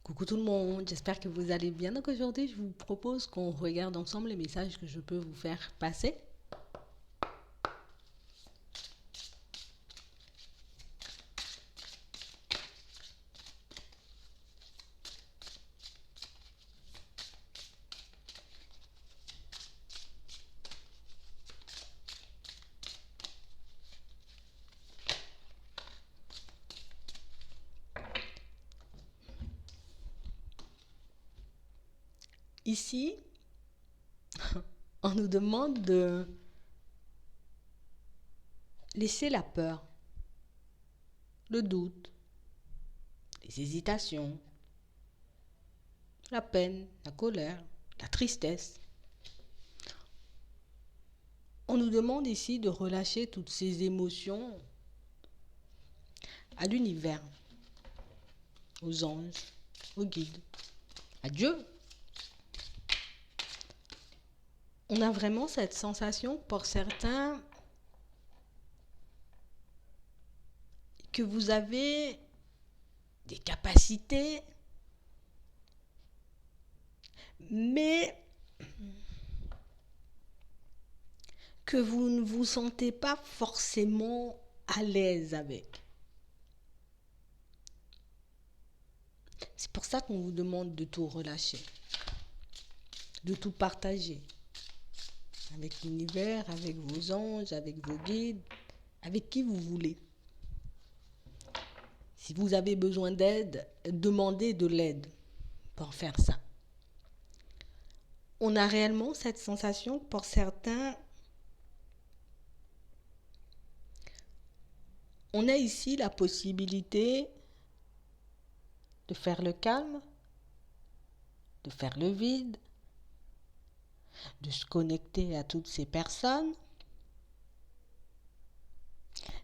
Coucou tout le monde, j'espère que vous allez bien. Donc aujourd'hui, je vous propose qu'on regarde ensemble les messages que je peux vous faire passer. Ici, on nous demande de laisser la peur, le doute, les hésitations, la peine, la colère, la tristesse. On nous demande ici de relâcher toutes ces émotions à l'univers, aux anges, aux guides, à Dieu. On a vraiment cette sensation pour certains que vous avez des capacités, mais que vous ne vous sentez pas forcément à l'aise avec. C'est pour ça qu'on vous demande de tout relâcher, de tout partager avec l'univers, avec vos anges, avec vos guides, avec qui vous voulez. Si vous avez besoin d'aide, demandez de l'aide pour faire ça. On a réellement cette sensation pour certains. On a ici la possibilité de faire le calme, de faire le vide, de se connecter à toutes ces personnes.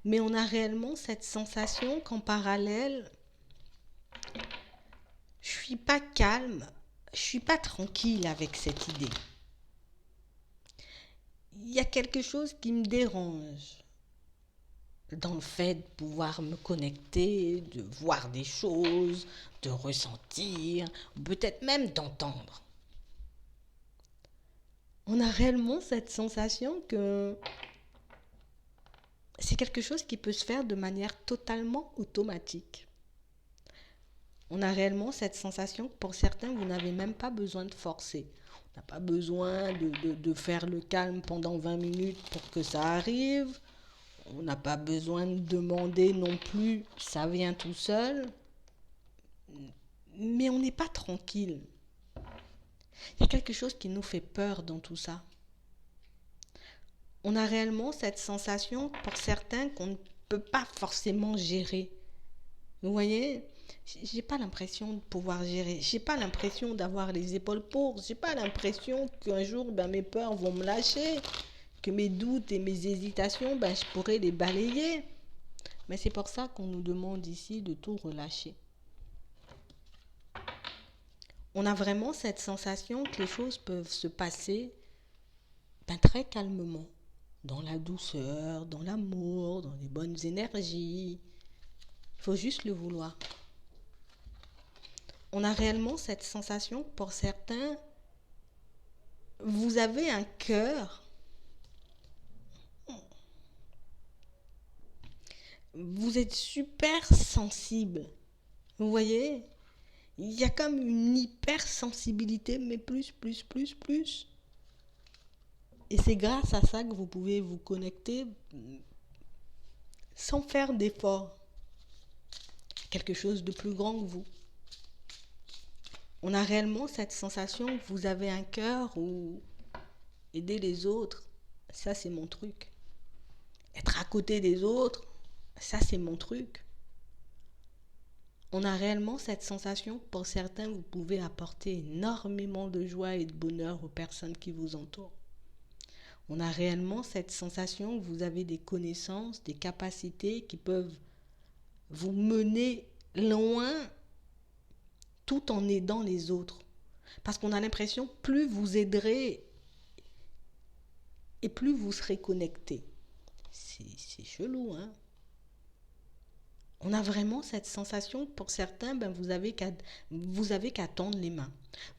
Mais on a réellement cette sensation qu'en parallèle, je suis pas calme, je suis pas tranquille avec cette idée. Il y a quelque chose qui me dérange dans le fait de pouvoir me connecter, de voir des choses, de ressentir, peut-être même d'entendre. On a réellement cette sensation que c'est quelque chose qui peut se faire de manière totalement automatique. On a réellement cette sensation que pour certains, vous n'avez même pas besoin de forcer. On n'a pas besoin de faire le calme pendant 20 minutes pour que ça arrive. On n'a pas besoin de demander non plus, ça vient tout seul. Mais on n'est pas tranquille. Il y a quelque chose qui nous fait peur dans tout ça. On a réellement cette sensation pour certains qu'on ne peut pas forcément gérer. Vous voyez, j'ai pas l'impression de pouvoir gérer. J'ai pas l'impression d'avoir les épaules pour. J'ai pas l'impression qu'un jour, mes peurs vont me lâcher, que mes doutes et mes hésitations, je pourrais les balayer. Mais c'est pour ça qu'on nous demande ici de tout relâcher. On a vraiment cette sensation que les choses peuvent se passer très calmement, dans la douceur, dans l'amour, dans les bonnes énergies. Il faut juste le vouloir. On a réellement cette sensation, pour certains, vous avez un cœur, vous êtes super sensible. Vous voyez, il y a comme une hypersensibilité, mais plus. Et c'est grâce à ça que vous pouvez vous connecter sans faire d'effort. Quelque chose de plus grand que vous. On a réellement cette sensation que vous avez un cœur où aider les autres, ça c'est mon truc. Être à côté des autres, ça c'est mon truc. On a réellement cette sensation que pour certains, vous pouvez apporter énormément de joie et de bonheur aux personnes qui vous entourent. On a réellement cette sensation que vous avez des connaissances, des capacités qui peuvent vous mener loin tout en aidant les autres. Parce qu'on a l'impression que plus vous aiderez et plus vous serez connecté. C'est chelou, hein? On a vraiment cette sensation, pour certains, ben vous avez qu'à tendre les mains.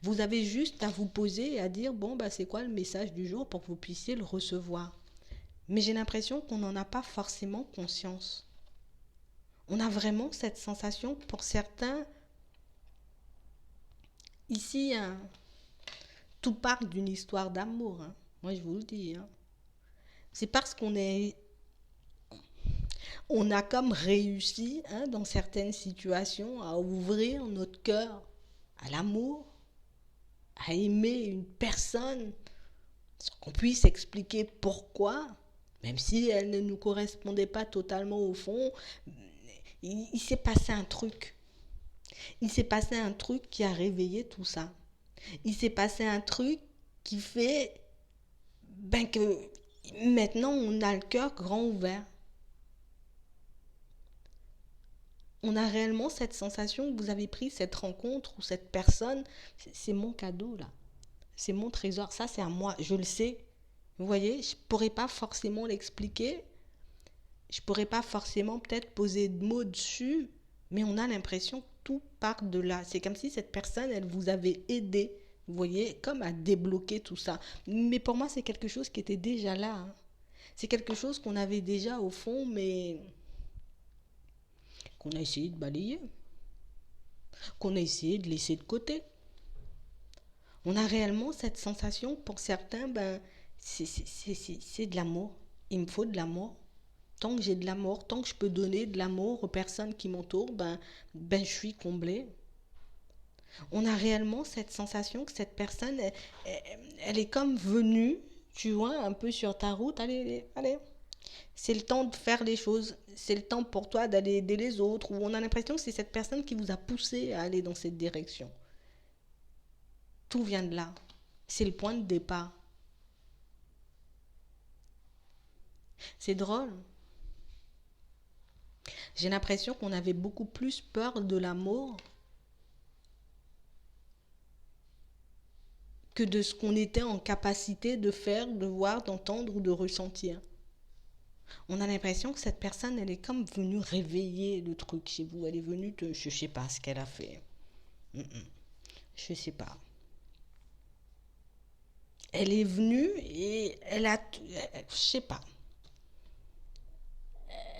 Vous avez juste à vous poser et à dire, bon, ben c'est quoi le message du jour pour que vous puissiez le recevoir. Mais j'ai l'impression qu'on n'en a pas forcément conscience. On a vraiment cette sensation, pour certains, ici, hein, tout part d'une histoire d'amour, hein. Moi, je vous le dis, hein. C'est parce on a comme réussi, hein, dans certaines situations à ouvrir notre cœur à l'amour, à aimer une personne, sans qu'on puisse expliquer pourquoi, même si elle ne nous correspondait pas totalement au fond. Il s'est passé un truc. Il s'est passé un truc qui a réveillé tout ça. Il s'est passé un truc qui fait que maintenant on a le cœur grand ouvert. On a réellement cette sensation que vous avez pris cette rencontre ou cette personne, c'est mon cadeau là. C'est mon trésor, ça c'est à moi, je le sais. Vous voyez, je ne pourrais pas forcément l'expliquer, je ne pourrais pas forcément peut-être poser de mots dessus, mais on a l'impression que tout part de là. C'est comme si cette personne, elle vous avait aidé, vous voyez, comme à débloquer tout ça. Mais pour moi, c'est quelque chose qui était déjà là, hein. C'est quelque chose qu'on avait déjà au fond, mais qu'on a essayé de balayer, qu'on a essayé de laisser de côté. On a réellement cette sensation, pour certains, c'est de l'amour. Il me faut de l'amour. Tant que j'ai de l'amour, tant que je peux donner de l'amour aux personnes qui m'entourent, je suis comblée. On a réellement cette sensation que cette personne, elle est comme venue, tu vois, un peu sur ta route. Allez, allez. C'est le temps de faire les choses. C'est le temps pour toi d'aller aider les autres. Ou on a l'impression que c'est cette personne qui vous a poussé à aller dans cette direction. Tout vient de là. C'est le point de départ. C'est drôle. J'ai l'impression qu'on avait beaucoup plus peur de l'amour que de ce qu'on était en capacité de faire, de voir, d'entendre ou de ressentir. On a l'impression que cette personne, elle est comme venue réveiller le truc chez vous. Elle est venue de... Je sais pas ce qu'elle a fait. Je sais pas. Elle est venue et elle a... Je sais pas.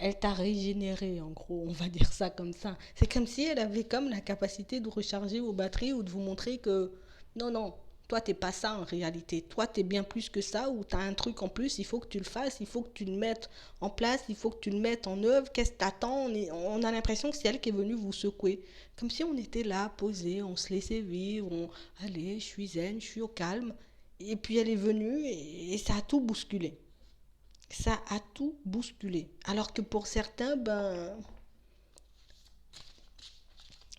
Elle t'a régénéré, en gros, on va dire ça comme ça. C'est comme si elle avait comme la capacité de recharger vos batteries ou de vous montrer que non, non, toi, t'es pas ça en réalité. Toi, t'es bien plus que ça ou t'as un truc en plus, il faut que tu le fasses, il faut que tu le mettes en place, il faut que tu le mettes en œuvre. Qu'est-ce que t'attends? On a l'impression que c'est elle qui est venue vous secouer. Comme si on était là, posé, on se laissait vivre, allez, je suis zen, je suis au calme. Et puis elle est venue et ça a tout bousculé. Ça a tout bousculé. Alors que pour certains,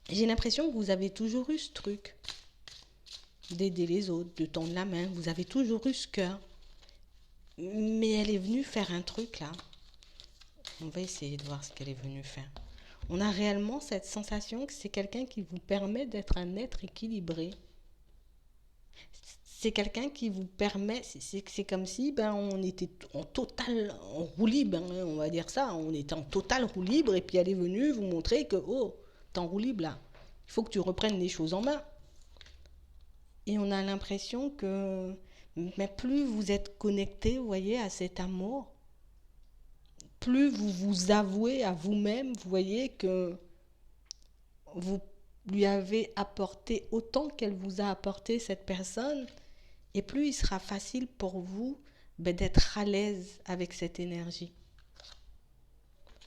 j'ai l'impression que vous avez toujours eu ce truc d'aider les autres, de tendre la main. Vous avez toujours eu ce cœur. Mais elle est venue faire un truc là. On va essayer de voir ce qu'elle est venue faire. On a réellement cette sensation que c'est quelqu'un qui vous permet d'être un être équilibré. C'est quelqu'un qui vous permet, c'est comme si on était en total en roue libre, hein, on va dire ça, on était en total roue libre et puis elle est venue vous montrer que oh, t'es en roue libre là, il faut que tu reprennes les choses en main. Et on a l'impression que mais plus vous êtes connecté, vous voyez, à cet amour, plus vous vous avouez à vous-même, vous voyez que vous lui avez apporté autant qu'elle vous a apporté cette personne. Et plus il sera facile pour vous d'être à l'aise avec cette énergie.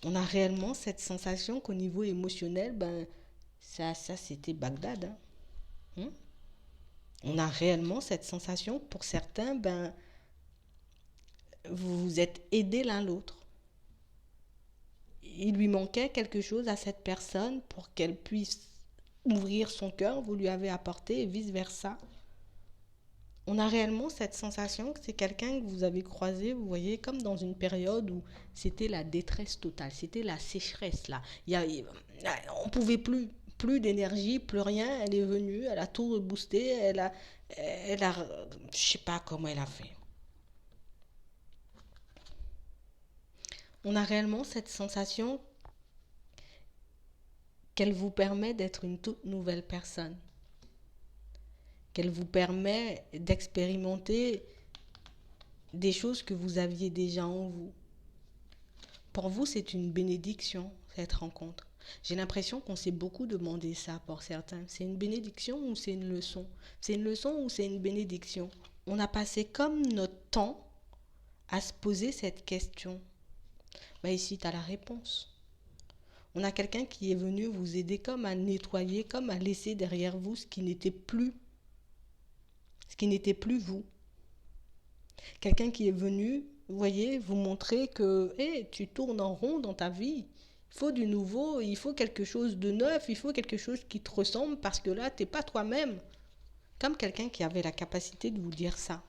On a réellement cette sensation qu'au niveau émotionnel, ça c'était Bagdad. Hein. On a réellement cette sensation, pour certains, vous vous êtes aidés l'un l'autre. Il lui manquait quelque chose à cette personne pour qu'elle puisse ouvrir son cœur, vous lui avez apporté et vice-versa. On a réellement cette sensation que c'est quelqu'un que vous avez croisé, vous voyez, comme dans une période où c'était la détresse totale, c'était la sécheresse là. On pouvait plus d'énergie, plus rien. Elle est venue, elle a tout reboosté, je sais pas comment elle a fait. On a réellement cette sensation qu'elle vous permet d'être une toute nouvelle personne, qu'elle vous permet d'expérimenter des choses que vous aviez déjà en vous. Pour vous, c'est une bénédiction, cette rencontre. J'ai l'impression qu'on s'est beaucoup demandé ça pour certains. C'est une bénédiction ou c'est une leçon? C'est une leçon ou c'est une bénédiction? On a passé comme notre temps à se poser cette question. Ben ici, tu as la réponse. On a quelqu'un qui est venu vous aider comme à nettoyer, comme à laisser derrière vous ce qui n'était plus vous. Quelqu'un qui est venu, vous voyez, vous montrer que hey, tu tournes en rond dans ta vie. Il faut du nouveau, il faut quelque chose de neuf, il faut quelque chose qui te ressemble parce que là, tu n'es pas toi-même. Comme quelqu'un qui avait la capacité de vous dire ça.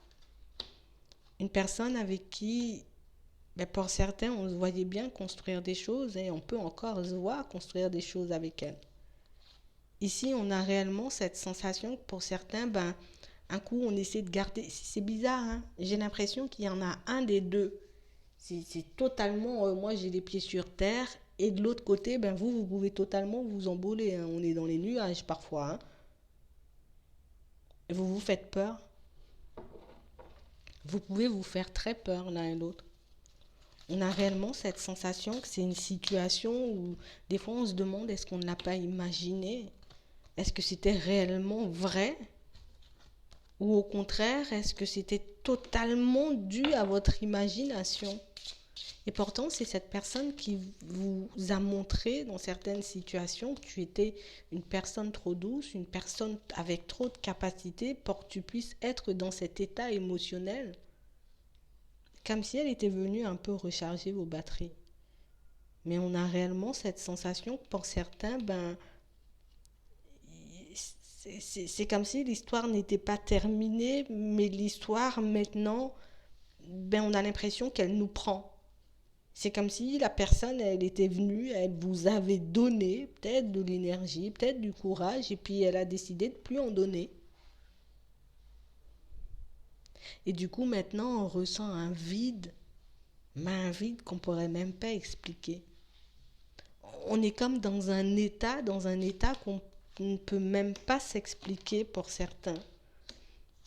Une personne avec qui, ben pour certains, on se voyait bien construire des choses et on peut encore se voir construire des choses avec elle. Ici, on a réellement cette sensation que pour certains, ben, un coup, on essaie de garder. C'est bizarre, hein? J'ai l'impression qu'il y en a un des deux. C'est totalement. Moi, j'ai les pieds sur terre. Et de l'autre côté, ben, vous pouvez totalement vous emboler, hein. On est dans les nuages parfois, hein. Vous vous faites peur. Vous pouvez vous faire très peur l'un et l'autre. On a réellement cette sensation que c'est une situation où des fois on se demande est-ce qu'on ne l'a pas imaginé? Est-ce que c'était réellement vrai? Ou au contraire, est-ce que c'était totalement dû à votre imagination? Et pourtant, c'est cette personne qui vous a montré dans certaines situations que tu étais une personne trop douce, une personne avec trop de capacité pour que tu puisses être dans cet état émotionnel. Comme si elle était venue un peu recharger vos batteries. Mais on a réellement cette sensation que pour certains, ben, c'est comme si l'histoire n'était pas terminée, mais l'histoire maintenant, ben, on a l'impression qu'elle nous prend. C'est comme si la personne, elle était venue, elle vous avait donné peut-être de l'énergie, peut-être du courage, et puis elle a décidé de ne plus en donner. Et du coup, maintenant, on ressent un vide, mais un vide qu'on ne pourrait même pas expliquer. On est comme dans un état qu'on ne peut même pas s'expliquer pour certains.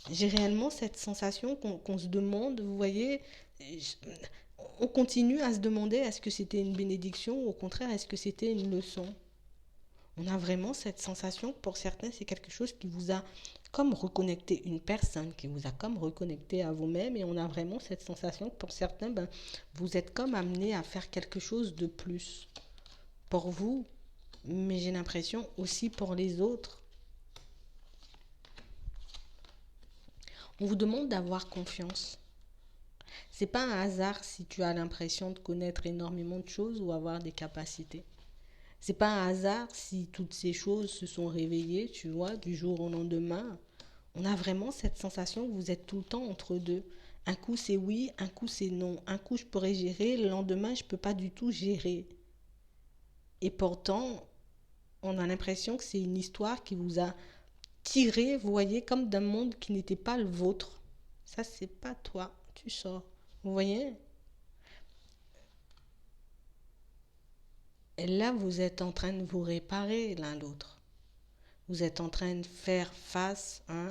J'ai réellement cette sensation qu'on se demande, vous voyez, on continue à se demander est-ce que c'était une bénédiction ou au contraire est-ce que c'était une leçon. On a vraiment cette sensation que pour certains c'est quelque chose qui vous a comme reconnecté une personne, qui vous a comme reconnecté à vous-même et on a vraiment cette sensation que pour certains ben, vous êtes comme amené à faire quelque chose de plus pour vous, mais j'ai l'impression aussi pour les autres. On vous demande d'avoir confiance. C'est pas un hasard si tu as l'impression de connaître énormément de choses ou avoir des capacités. C'est pas un hasard si toutes ces choses se sont réveillées, tu vois, du jour au lendemain. On a vraiment cette sensation que vous êtes tout le temps entre deux. Un coup c'est oui, un coup c'est non. Un coup je pourrais gérer, le lendemain je peux pas du tout gérer. Et pourtant, on a l'impression que c'est une histoire qui vous a tiré, vous voyez, comme d'un monde qui n'était pas le vôtre. Ça, c'est pas toi. Tu sors. Vous voyez? Et là, vous êtes en train de vous réparer l'un l'autre. Vous êtes en train de faire face à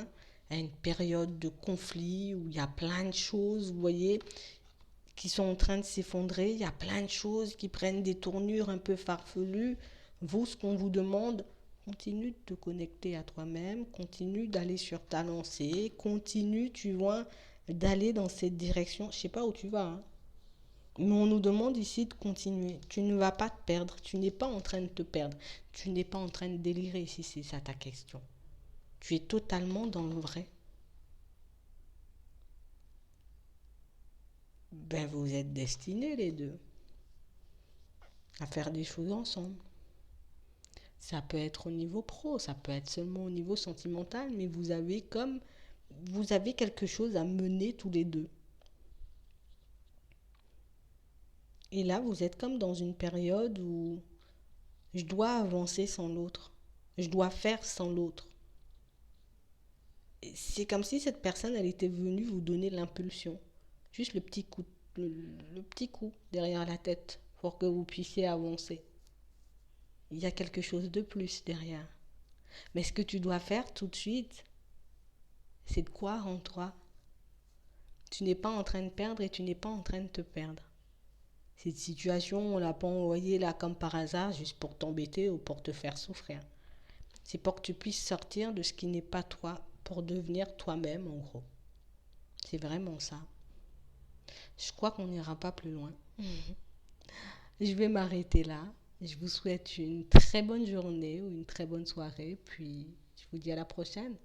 une période de conflit où il y a plein de choses, vous voyez, qui sont en train de s'effondrer. Il y a plein de choses qui prennent des tournures un peu farfelues. Vous, ce qu'on vous demande, continue de te connecter à toi-même, continue d'aller sur ta lancée, continue, tu vois, d'aller dans cette direction. Je sais pas où tu vas, hein. Mais on nous demande ici de continuer. Tu ne vas pas te perdre. Tu n'es pas en train de te perdre. Tu n'es pas en train de délirer si c'est ça ta question. Tu es totalement dans le vrai. Ben vous êtes destinés les deux à faire des choses ensemble. Ça peut être au niveau pro, ça peut être seulement au niveau sentimental, mais vous avez quelque chose à mener tous les deux. Et là, vous êtes comme dans une période où je dois avancer sans l'autre. Je dois faire sans l'autre. C'est comme si cette personne, elle était venue vous donner l'impulsion. Juste le petit coup derrière la tête pour que vous puissiez avancer. il y a quelque chose de plus derrière. Mais ce que tu dois faire tout de suite, c'est de croire en toi. Tu n'es pas en train de perdre et tu n'es pas en train de te perdre. Cette situation, on l'a pas envoyée là comme par hasard, juste pour t'embêter ou pour te faire souffrir. C'est pour que tu puisses sortir de ce qui n'est pas toi, pour devenir toi-même en gros. C'est vraiment ça. Je crois qu'on n'ira pas plus loin. Je vais m'arrêter là. Je vous souhaite une très bonne journée ou une très bonne soirée, puis je vous dis à la prochaine.